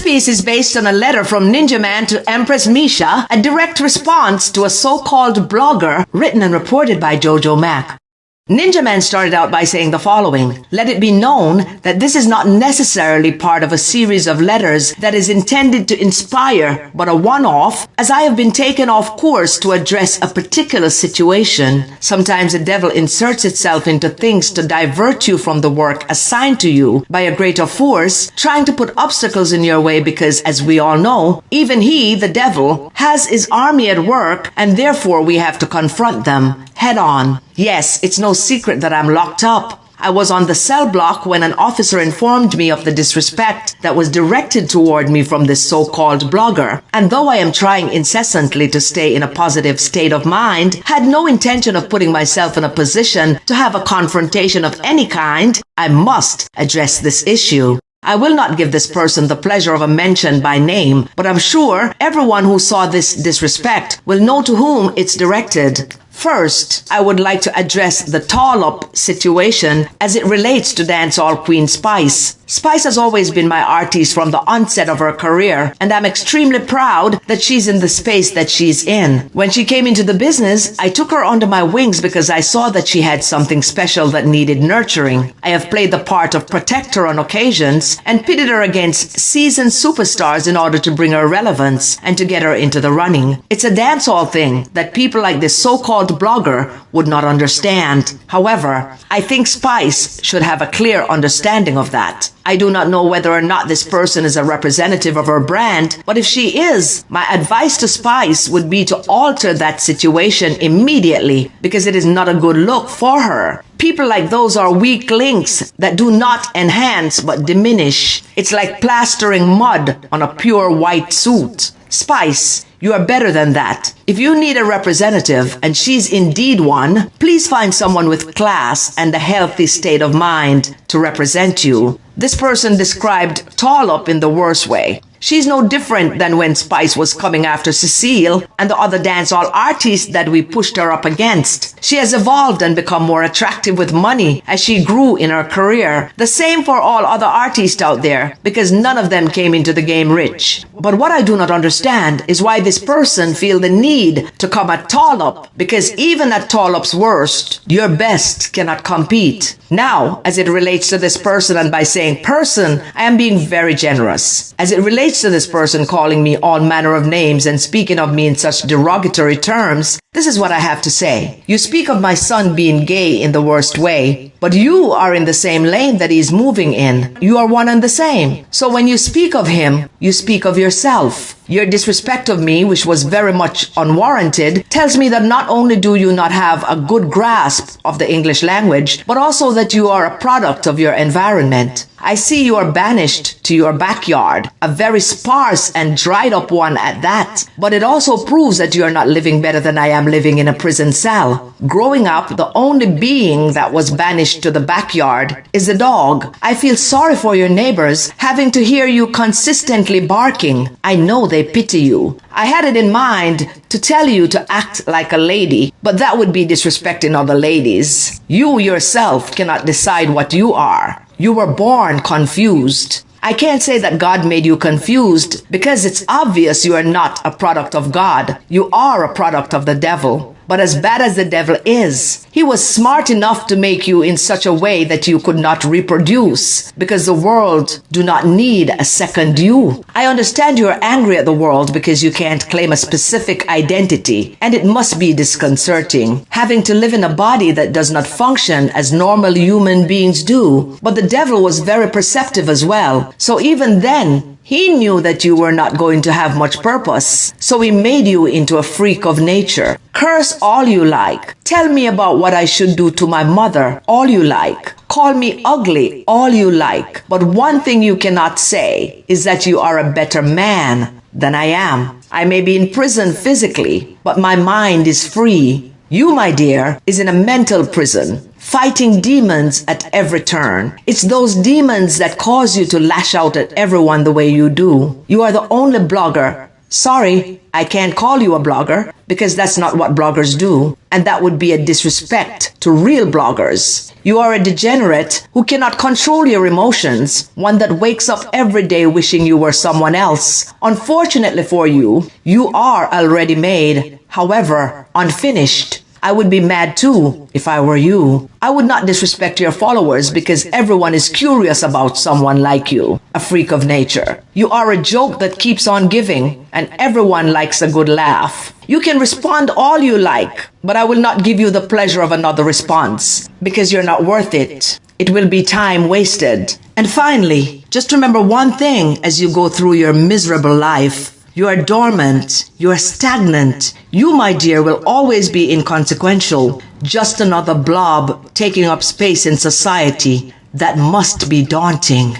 piece is based on a letter from Ninja Man to Empress Misha, a direct response to a so-called blogger written and reported by Jojo Mac. Ninja Man started out by saying the following: "Let it be known that this is not necessarily part of a series of letters that is intended to inspire, but a one-off, as I have been taken off course to address a particular situation. Sometimes the devil inserts itself into things to divert you from the work assigned to you by a greater force, trying to put obstacles in your way because, as we all know, even he, the devil, has his army at work, and therefore we have to confront them head on. Yes, it's no secret that I'm locked up. I was on the cell block when an officer informed me of the disrespect that was directed toward me from this so-called blogger. And though I am trying incessantly to stay in a positive state of mind, had no intention of putting myself in a position to have a confrontation of any kind, I must address this issue. I will not give this person the pleasure of a mention by name, but I'm sure everyone who saw this disrespect will know to whom it's directed. First, I would like to address the tall-up situation as it relates to dancehall queen Spice. Spice has always been my artist from the onset of her career, and I'm extremely proud that she's in the space that she's in. When she came into the business, I took her under my wings because I saw that she had something special that needed nurturing. I have played the part of protector on occasions and pitted her against seasoned superstars in order to bring her relevance and to get her into the running. It's a dancehall thing that people like this so-called blogger would not understand. However, I think Spice should have a clear understanding of that. I do not know whether or not this person is a representative of her brand, but if she is, my advice to Spice would be to alter that situation immediately because it is not a good look for her. People like those are weak links that do not enhance but diminish. It's like plastering mud on a pure white suit. Spice, you are better than that. If you need a representative, and she's indeed one, please find someone with class and a healthy state of mind to represent you. This person described tall up in the worst way. She's no different than when Spice was coming after Cecile and the other dancehall artists that we pushed her up against. She has evolved and become more attractive with money as she grew in her career. The same for all other artists out there, because none of them came into the game rich. But what I do not understand is why this person feel the need to come at tall up, because even at tall up's worst, your best cannot compete. Now, as it relates to this person, and by saying person, I am being very generous. As it relates to this person calling me all manner of names and speaking of me in such derogatory terms, this is what I have to say. You speak of my son being gay in the worst way, but you are in the same lane that he's moving in. You are one and the same. So when you speak of him, you speak of yourself. Your disrespect of me, which was very much unwarranted, tells me that not only do you not have a good grasp of the English language, but also that you are a product of your environment. I see you are banished to your backyard, a very sparse and dried up one at that. But it also proves that you are not living better than I am living in a prison cell. Growing up, the only being that was banished to the backyard is the dog. I feel sorry for your neighbors having to hear you consistently barking. I know they pity you. I had it in mind to tell you to act like a lady, but that would be disrespecting other ladies. You yourself cannot decide what you are. You were born confused. I can't say that God made you confused because it's obvious you are not a product of God. You are a product of the devil. But as bad as the devil is, he was smart enough to make you in such a way that you could not reproduce, because the world do not need a second you. I understand you are angry at the world because you can't claim a specific identity, and it must be disconcerting, having to live in a body that does not function as normal human beings do. But the devil was very perceptive as well, so even then, he knew that you were not going to have much purpose, so he made you into a freak of nature. Curse all you like. Tell me about what I should do to my mother, all you like. Call me ugly, all you like. But one thing you cannot say is that you are a better man than I am. I may be in prison physically, but my mind is free. You, my dear, is in a mental prison, fighting demons at every turn. It's those demons that cause you to lash out at everyone the way you do. You are the only blogger Sorry, I can't call you a blogger because that's not what bloggers do, and that would be a disrespect to real bloggers. You are a degenerate who cannot control your emotions, one that wakes up every day wishing you were someone else. Unfortunately for you, you are already made, however, unfinished. I would be mad too if I were you. I would not disrespect your followers because everyone is curious about someone like you, a freak of nature. You are a joke that keeps on giving, and everyone likes a good laugh. You can respond all you like, but I will not give you the pleasure of another response because you're not worth it. It will be time wasted. And finally, just remember one thing as you go through your miserable life. You are dormant. You are stagnant. You, my dear, will always be inconsequential. Just another blob taking up space in society. That must be daunting.